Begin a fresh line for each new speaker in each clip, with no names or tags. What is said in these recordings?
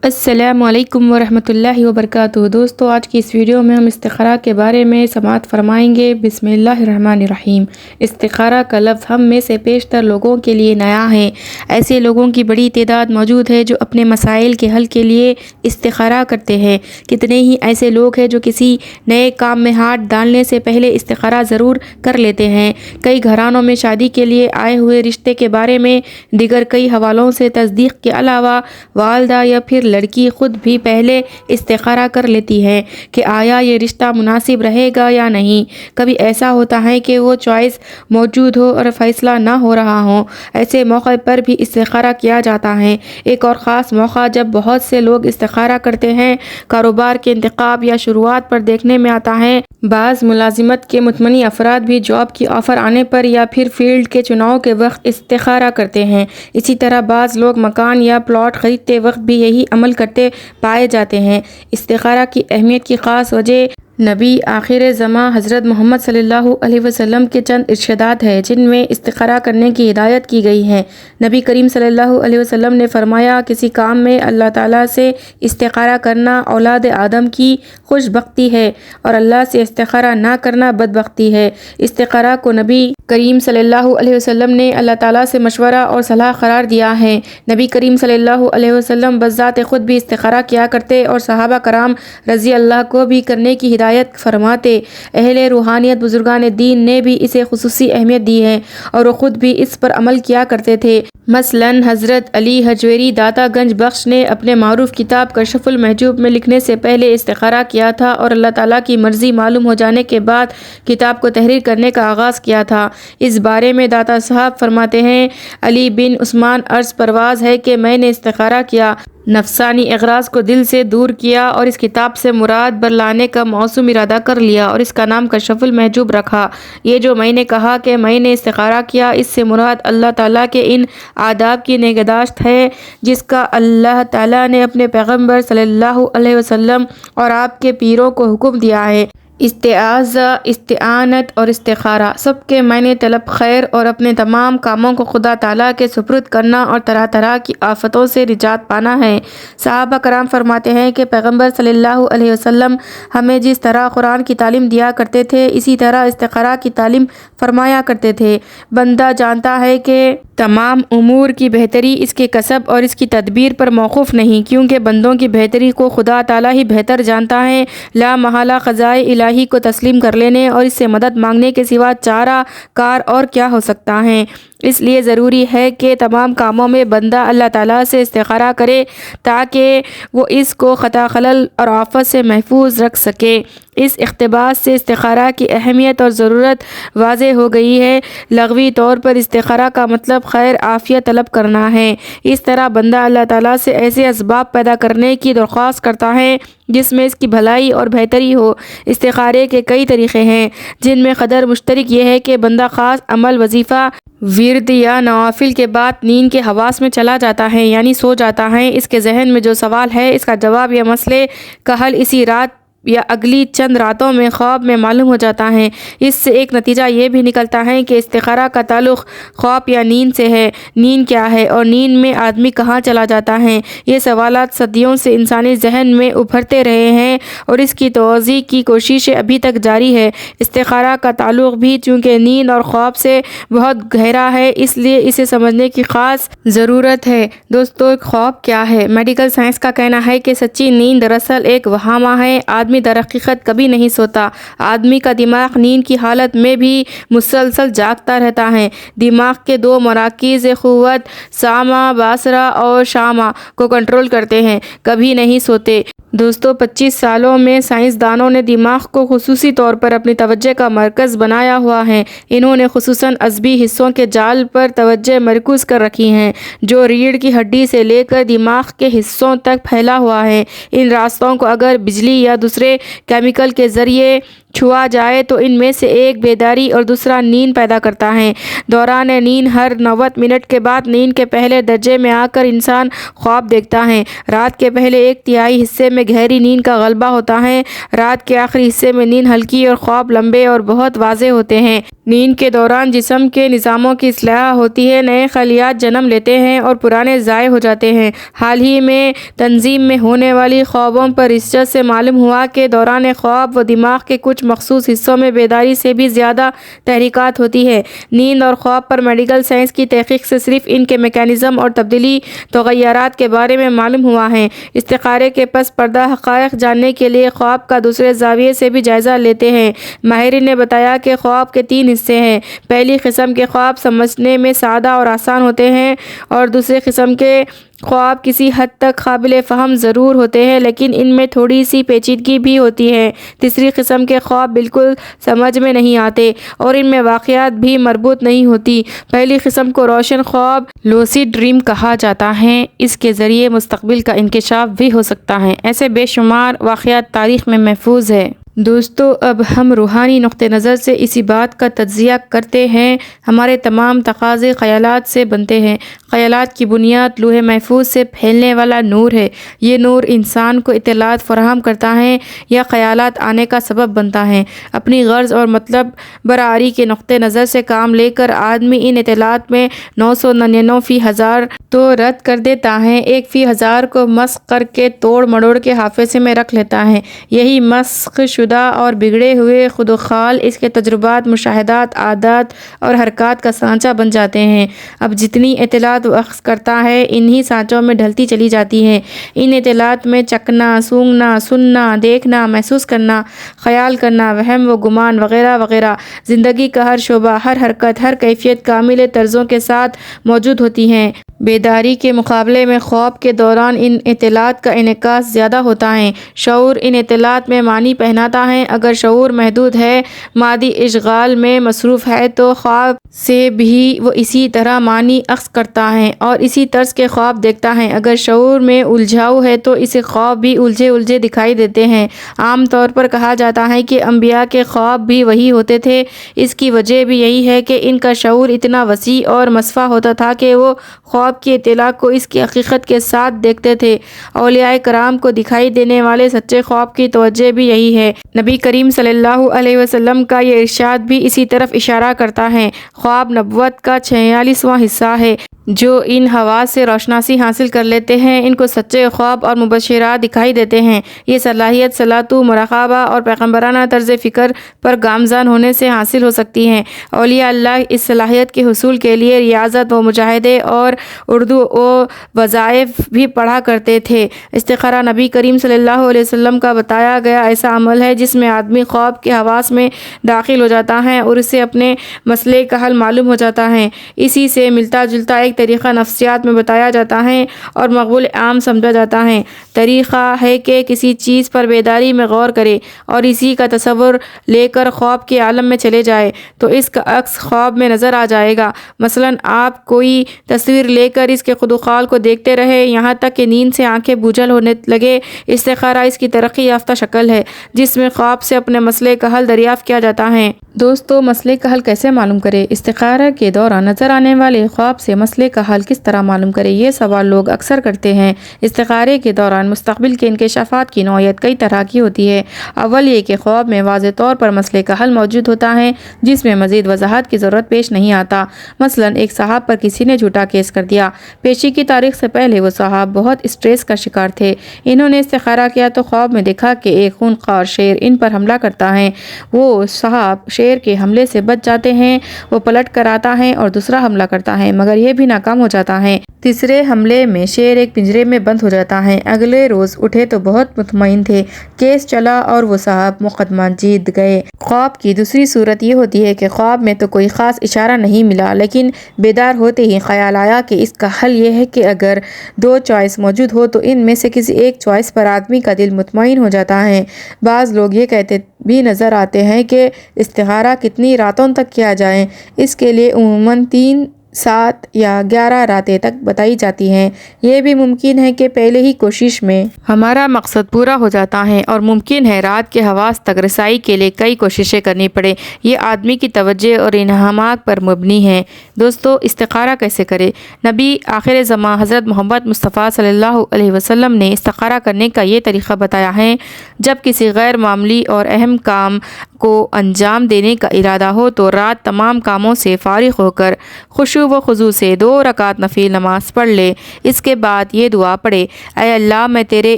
السلام علیکم ورحمۃ اللہ وبرکاتہ۔ دوستو، آج کی اس ویڈیو میں ہم استخارہ کے بارے میں سماعت فرمائیں گے۔ بسم اللہ الرحمن الرحیم۔ استخارہ کا لفظ ہم میں سے بیشتر لوگوں کے لیے نیا ہے۔ ایسے لوگوں کی بڑی تعداد موجود ہے جو اپنے مسائل کے حل کے لیے استخارہ کرتے ہیں۔ کتنے ہی ایسے لوگ ہیں جو کسی نئے کام میں ہاتھ ڈالنے سے پہلے استخارہ ضرور کر لیتے ہیں۔ کئی گھرانوں میں شادی کے لیے آئے ہوئے رشتے کے بارے میں دیگر کئی حوالوں سے تصدیق کے علاوہ والدہ یا پھر لڑکی خود بھی پہلے استخارہ کر لیتی ہے کہ آیا یہ رشتہ مناسب رہے گا یا نہیں۔ کبھی ایسا ہوتا ہے کہ وہ چوائس موجود ہو اور فیصلہ نہ ہو رہا ہو، ایسے موقع پر بھی استخارہ کیا جاتا ہے۔ ایک اور خاص موقع جب بہت سے لوگ استخارہ کرتے ہیں کاروبار کے انتخاب یا شروعات پر دیکھنے میں آتا ہے۔ بعض ملازمت کے متمنی افراد بھی جاب کی آفر آنے پر یا پھر فیلڈ کے چناؤ کے وقت استخارہ کرتے ہیں۔ اسی طرح بعض لوگ مکان یا پلاٹ خریدتے وقت بھی یہی عمل کرتے پائے جاتے ہیں۔ استخارہ کی اہمیت کی خاص وجہ نبی آخر زمان حضرت محمد صلی اللہ علیہ وسلم کے چند ارشادات ہیں جن میں استخارہ کرنے کی ہدایت کی گئی ہے۔ نبی کریم صلی اللہ علیہ وسلم نے فرمایا، کسی کام میں اللہ تعالیٰ سے استخارہ کرنا اولاد آدم کی خوش بختی ہے اور اللہ سے استخارہ نہ کرنا بدبختی ہے۔ استخارہ کو نبی کریم صلی اللہ علیہ وسلم نے اللہ تعالیٰ سے مشورہ اور صلاح قرار دیا ہے۔ نبی کریم صلی اللہ علیہ وسلم بذات خود بھی استخارہ کیا کرتے اور صحابہ کرام رضی اللہ کو بھی کرنے کی ہدایت فرماتے۔ اہل روحانیت بزرگان دین نے بھی اسے خصوصی اہمیت دی ہے اور وہ خود بھی اس پر عمل کیا کرتے تھے۔ مثلاً حضرت علی حجویری داتا گنج بخش نے اپنے معروف کتاب کشف المحجوب میں لکھنے سے پہلے استخارہ کیا تھا اور اللہ تعالیٰ کی مرضی معلوم ہو جانے کے بعد کتاب کو تحریر کرنے کا آغاز کیا تھا۔ اس بارے میں داتا صاحب فرماتے ہیں، علی بن عثمان عرض پرواز ہے کہ میں نے استخارہ کیا، نفسانی اغراض کو دل سے دور کیا اور اس کتاب سے مراد برلانے کا موسم ارادہ کر لیا اور اس کا نام کشف المحجوب رکھا۔ یہ جو میں نے کہا کہ میں نے استخارہ کیا، اس سے مراد اللہ تعالیٰ کے ان آداب کی نگہداشت ہے جس کا اللہ تعالیٰ نے اپنے پیغمبر صلی اللہ علیہ وسلم اور آپ کے پیروں کو حکم دیا ہے۔ استعاذہ، استعانت اور استخارہ سب کے معنی طلب خیر اور اپنے تمام کاموں کو خدا تعالیٰ کے سپرد کرنا اور طرح طرح کی آفتوں سے نجات پانا ہے۔ صحابہ کرام فرماتے ہیں کہ پیغمبر صلی اللہ علیہ وسلم ہمیں جس طرح قرآن کی تعلیم دیا کرتے تھے اسی طرح استخارہ کی تعلیم فرمایا کرتے تھے۔ بندہ جانتا ہے کہ تمام امور کی بہتری اس کے کسب اور اس کی تدبیر پر موقوف نہیں، کیونکہ بندوں کی بہتری کو خدا تعالیٰ ہی بہتر جانتا ہے۔ لا محالہ قضائے الہی کو تسلیم کر لینے اور اس سے مدد مانگنے کے سوا چارہ کار اور کیا ہو سکتا ہے۔ اس لیے ضروری ہے کہ تمام کاموں میں بندہ اللہ تعالیٰ سے استخارہ کرے تاکہ وہ اس کو خطا خلل اور آفت سے محفوظ رکھ سکے۔ اس اقتباس سے استخارہ کی اہمیت اور ضرورت واضح ہو گئی ہے۔ لغوی طور پر استخارہ کا مطلب خیر عافیت طلب کرنا ہے۔ اس طرح بندہ اللہ تعالیٰ سے ایسے اسباب پیدا کرنے کی درخواست کرتا ہے جس میں اس کی بھلائی اور بہتری ہو۔ استخارے کے کئی طریقے ہیں جن میں قدر مشترک یہ ہے کہ بندہ خاص عمل، وظیفہ، ورد یا نوافل کے بعد نیند کے حواس میں چلا جاتا ہے، یعنی سو جاتا ہے۔ اس کے ذہن میں جو سوال ہے اس کا جواب یا مسئلے کا حل اسی رات یا اگلی چند راتوں میں خواب میں معلوم ہو جاتا ہے۔ اس سے ایک نتیجہ یہ بھی نکلتا ہے کہ استخارہ کا تعلق خواب یا نیند سے ہے۔ نیند کیا ہے اور نیند میں آدمی کہاں چلا جاتا ہے؟ یہ سوالات صدیوں سے انسانی ذہن میں ابھرتے رہے ہیں اور اس کی توضیح کی کوششیں ابھی تک جاری ہے۔ استخارہ کا تعلق بھی چونکہ نیند اور خواب سے بہت گہرا ہے، اس لیے اسے سمجھنے کی خاص ضرورت ہے۔ دوستو، خواب کیا ہے؟ میڈیکل سائنس کا کہنا ہے کہ سچی نیند دراصل ایک وہمہ ہے۔ آدمی در حقیقت کبھی نہیں سوتا۔ آدمی کا دماغ نیند کی حالت میں بھی مسلسل جاگتا رہتا ہے۔ دماغ کے دو مراکز قوت سامع باصرہ اور شامع کو کنٹرول کرتے ہیں، کبھی نہیں سوتے۔ دوستو، 25 سالوں میں سائنسدانوں نے دماغ کو خصوصی طور پر اپنی توجہ کا مرکز بنایا ہوا ہے۔ انہوں نے خصوصاً عصبی حصوں کے جال پر توجہ مرکوز کر رکھی ہے جو ریڑھ کی ہڈی سے لے کر دماغ کے حصوں تک پھیلا ہوا ہے۔ ان راستوں کو اگر بجلی یا دوسرے کیمیکل کے ذریعے چھوا جائے تو ان میں سے ایک بیداری اور دوسرا نیند پیدا کرتا ہے۔ دوران نیند ہر 90 منٹ کے بعد نیند کے پہلے درجے میں آ کر انسان خواب دیکھتا ہے۔ رات کے پہلے 1/3 حصے میں گہری نیند کا غلبہ ہوتا ہے۔ رات کے آخری حصے میں نیند ہلکی اور خواب لمبے اور بہت واضح ہوتے ہیں۔ نیند کے دوران جسم کے نظاموں کی اصلاح ہوتی ہے، نئے خلیات جنم لیتے ہیں اور پرانے ضائع ہو جاتے ہیں۔ حال ہی میں تنظیم میں ہونے والی خوابوں پر ریسرچ سے معلوم ہوا کہ دوران خواب و دماغ کے کچھ مخصوص حصوں میں بیداری سے بھی زیادہ تحریکات ہوتی ہے۔ نیند اور خواب پر میڈیکل سائنس کی تحقیق سے صرف ان کے میکانزم اور تبدیلی تغیرات کے بارے میں معلوم ہوا ہے۔ استخارے کے پس پردہ حقائق جاننے کے لیے خواب کا دوسرے زاویے سے بھی جائزہ لیتے ہیں۔ ماہرین نے بتایا کہ خواب کے 3 حصے ہیں۔ پہلی قسم کے خواب سمجھنے میں سادہ اور آسان ہوتے ہیں اور دوسری قسم کے خواب کسی حد تک قابل فہم ضرور ہوتے ہیں، لیکن ان میں تھوڑی سی پیچیدگی بھی ہوتی ہے۔ تیسری قسم کے خواب بالکل سمجھ میں نہیں آتے اور ان میں واقعات بھی مربوط نہیں ہوتی۔ پہلی قسم کو روشن خواب لوسیڈ ڈریم کہا جاتا ہے۔ اس کے ذریعے مستقبل کا انکشاف بھی ہو سکتا ہے۔ ایسے بے شمار واقعات تاریخ میں محفوظ ہیں۔ دوستو، اب ہم روحانی نقطہ نظر سے اسی بات کا تجزیہ کرتے ہیں۔ ہمارے تمام تقاضے خیالات سے بنتے ہیں۔ خیالات کی بنیاد لوح محفوظ سے پھیلنے والا نور ہے۔ یہ نور انسان کو اطلاعات فراہم کرتا ہے یا خیالات آنے کا سبب بنتا ہے۔ اپنی غرض اور مطلب برآری کے نقطہ نظر سے کام لے کر آدمی ان اطلاعات میں 999 فی ہزار تو رد کر دیتا ہے، 1 فی ہزار کو مسخ کر کے توڑ مڑوڑ کے حافظے میں رکھ لیتا ہے۔ یہی مسخ شدہ اور بگڑے ہوئے خودخال اس کے تجربات، مشاہدات، عادات اور حرکات کا سانچہ بن جاتے ہیں۔ اب جتنی اطلاعات وہ اخذ کرتا ہے انہی سانچوں میں ڈھلتی چلی جاتی ہیں۔ ان اطلاعات میں چکھنا، سونگھنا، سننا، دیکھنا، محسوس کرنا، خیال کرنا، وہم و گمان وغیرہ وغیرہ زندگی کا ہر شعبہ، ہر حرکت، ہر کیفیت کامل طرزوں کے ساتھ موجود ہوتی ہیں۔ بیداری کے مقابلے میں خواب کے دوران ان اطلاعات کا انعکاس زیادہ ہوتا ہے۔ شعور ان اطلاعات میں معنی پہناتا ہے۔ اگر شعور محدود ہے، مادی اشغال میں مصروف ہے تو خواب سے بھی وہ اسی طرح معنی اخذ کرتا ہے اور اسی طرز کے خواب دیکھتا ہے۔ اگر شعور میں الجھاؤ ہے تو اسے خواب بھی الجھے الجھے دکھائی دیتے ہیں۔ عام طور پر کہا جاتا ہے کہ انبیاء کے خواب بھی وہی ہوتے تھے۔ اس کی وجہ بھی یہی ہے کہ ان کا شعور اتنا وسیع اور مصفا ہوتا تھا کہ وہ خواب کی اطلاع کو اس کی حقیقت کے ساتھ دیکھتے تھے۔ اولیاء کرام کو دکھائی دینے والے سچے خواب کی توجہ بھی یہی ہے۔ نبی کریم صلی اللہ علیہ وسلم کا یہ ارشاد بھی اسی طرف اشارہ کرتا ہے۔ خواب نبوت کا 46واں حصہ ہے۔ جو ان حواس سے روشناسی حاصل کر لیتے ہیں ان کو سچے خواب اور مبشرات دکھائی دیتے ہیں۔ یہ صلاحیت صلاۃ و مراقبہ اور پیغمبرانہ طرز فکر پر گامزن ہونے سے حاصل ہو سکتی ہے۔ اولیاء اللہ اس صلاحیت کے حصول کے لیے ریاضت و مجاہدے اور اردو و وظائف بھی پڑھا کرتے تھے۔ استخارہ نبی کریم صلی اللہ علیہ وسلم کا بتایا گیا ایسا عمل ہے جس میں آدمی خواب کے حواس میں داخل ہو جاتا ہے اور اسے اپنے مسئلے کا حل معلوم ہو جاتا ہے۔ اسی سے ملتا جلتا ایک طریقہ نفسیات میں بتایا جاتا ہے اور مقبول عام سمجھا جاتا ہے۔ طریقہ ہے کہ کسی چیز پر بیداری میں غور کرے اور اسی کا تصور لے کر خواب کے عالم میں چلے جائے تو اس کا عکس خواب میں نظر آ جائے گا۔ مثلاً آپ کوئی تصویر لے کر اس کے خدوخال کو دیکھتے رہے یہاں تک کہ نیند سے آنکھیں بوجھل ہونے لگے۔ استخارہ اس کی ترقی یافتہ شکل ہے جس میں خواب سے اپنے مسئلے کا حل دریافت کیا جاتا ہے۔ دوستو، مسئلے کا حل کیسے معلوم کرے؟ استخارہ کے دوران نظر آنے والے خواب سے مسئلے کا حل کس طرح معلوم کرے؟ یہ سوال لوگ اکثر کرتے ہیں۔ استخارے کے دوران مستقبل کے انکشافات کی نوعیت کئی طرح کی ہوتی ہے۔ اول یہ کہ خواب میں واضح طور پر مسئلے کا حل موجود ہوتا ہے جس میں مزید وضاحت کی ضرورت پیش نہیں آتا۔ مثلاً ایک صاحب پر کسی نے جھوٹا کیس کر دیا۔ پیشی کی تاریخ سے پہلے وہ صاحب بہت اسٹریس کا شکار تھے۔ انہوں نے استخارہ کیا تو خواب میں دیکھا کہ ایک خونخوار شیر ان پر حملہ کرتا ہے۔ وہ صاحب شیر کے حملے سے بچ جاتے ہیں۔ وہ پلٹ کر آتا ہے اور دوسرا حملہ کرتا ہے مگر یہ بھی ناکام ہو جاتا ہے۔ تیسرے حملے میں شیر ایک پنجرے میں بند ہو جاتا ہے۔ اگلے روز اٹھے تو بہت مطمئن تھے۔ کیس چلا اور وہ صاحب مقدمہ جیت گئے۔ خواب کی دوسری صورت یہ ہوتی ہے کہ خواب میں تو کوئی خاص اشارہ نہیں ملا لیکن بیدار ہوتے ہی خیال آیا کہ اس کا حل یہ ہے کہ اگر 2 چوائس موجود ہو تو ان میں سے کسی ایک چوائس پر آدمی کا دل مطمئن ہو جاتا ہے۔ بعض لوگ یہ کہتے بھی نظر آتے ہیں کہ استخارہ کتنی راتوں تک کیا جائے؟ اس کے لیے عموماً 3 7 یا 11 راتیں تک بتائی جاتی ہیں۔ یہ بھی ممکن ہے کہ پہلے ہی کوشش میں ہمارا مقصد پورا ہو جاتا ہے اور ممکن ہے رات کے حواس تک رسائی کے لیے کئی کوششیں کرنی پڑے۔ یہ آدمی کی توجہ اور انہماک پر مبنی ہے۔ دوستو، استخارہ کیسے کرے؟ نبی آخر زمان حضرت محمد مصطفیٰ صلی اللہ علیہ وسلم نے استخارہ کرنے کا یہ طریقہ بتایا ہے۔ جب کسی غیر معمولی اور اہم کام کو انجام دینے کا ارادہ ہو تو رات تمام کاموں سے فارغ ہو کر خشوع و خضوع سے 2 رکعت نفل نماز پڑھ لے۔ اس کے بعد یہ دعا پڑھے: اے اللہ، میں تیرے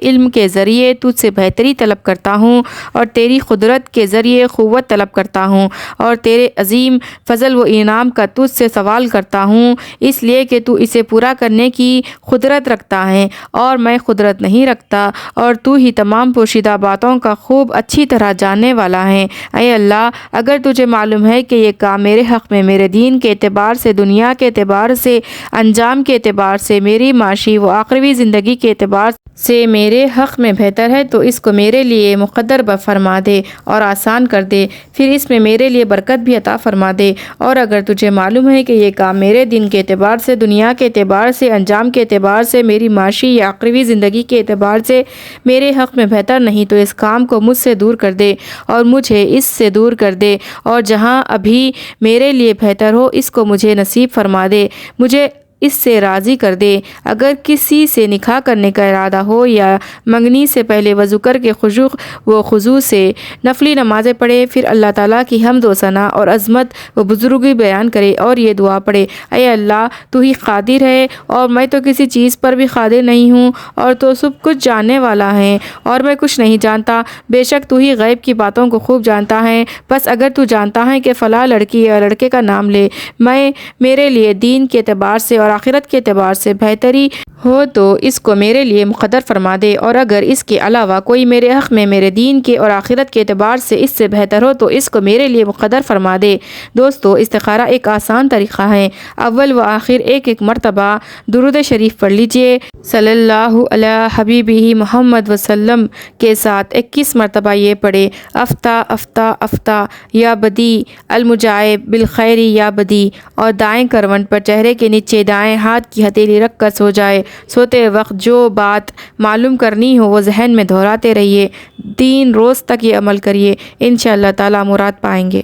علم کے ذریعے تجھ سے بہتری طلب کرتا ہوں اور تیری قدرت کے ذریعے قوت طلب کرتا ہوں اور تیرے عظیم فضل و انعام کا تجھ سے سوال کرتا ہوں، اس لیے کہ تو اسے پورا کرنے کی قدرت رکھتا ہے اور میں قدرت نہیں رکھتا، اور تو ہی تمام پوشیدہ باتوں کا خوب اچھی طرح جاننے والا ہے۔ اے اللہ، اگر تجھے معلوم ہے کہ یہ کام میرے حق میں میرے دین کے اعتبار سے، دنیا کے اعتبار سے، انجام کے اعتبار سے، میری معاشی و آخروی زندگی کے اعتبار سے میرے حق میں بہتر ہے تو اس کو میرے لیے مقدر فرما دے اور آسان کر دے، پھر اس میں میرے لیے برکت بھی عطا فرما دے۔ اور اگر تجھے معلوم ہے کہ یہ کام میرے دین کے اعتبار سے، دنیا کے اعتبار سے، انجام کے اعتبار سے، میری معاشی یا آخروی زندگی کے اعتبار سے میرے حق میں بہتر نہیں تو اس کام کو مجھ سے دور کر دے اور مجھے اس سے دور کر دے، اور جہاں ابھی میرے لیے بہتر ہو اس کو مجھے نصیب فرما دے، مجھے اس سے راضی کر دے۔ اگر کسی سے نکاح کرنے کا ارادہ ہو یا منگنی سے پہلے وضو کر کے خشوع و خضوع سے نفلی نمازیں پڑھے، پھر اللہ تعالیٰ کی حمد و ثنا اور عظمت و بزرگی بیان کرے اور یہ دعا پڑھے: اے اللہ، تو ہی قادر ہے اور میں تو کسی چیز پر بھی قادر نہیں ہوں، اور تو سب کچھ جاننے والا ہے اور میں کچھ نہیں جانتا، بے شک تو ہی غیب کی باتوں کو خوب جانتا ہے۔ بس اگر تو جانتا ہے کہ فلاں لڑکی یا لڑکے کا نام لے، میرے لیے دین کے اعتبار سے اور آخرت کے اعتبار سے بہتری ہو تو اس کو میرے لیے مقدر فرما دے، اور اگر اس کے علاوہ کوئی میرے حق میں میرے دین کے اور آخرت کے اعتبار سے اس سے بہتر ہو تو اس کو میرے لیے مقدر فرما دے۔ دوستو، استخارہ ایک آسان طریقہ ہے۔ اول و آخر ایک مرتبہ درود شریف پڑھ لیجئے صلی اللہ علی حبیبہ محمد وسلم کے ساتھ 21 مرتبہ یہ پڑھے: افتا افتا افتا یا بدی المجائب بالخیر یا بدی، اور دائیں کروٹ پر چہرے کے نیچے دائیں ہاتھ کی ہتھیلی رکھ کر سو جائے۔ سوتے وقت جو بات معلوم کرنی ہو وہ ذہن میں دہراتے رہیے، 3 روز تک یہ عمل کریے، انشاءاللہ تعالی مراد پائیں گے۔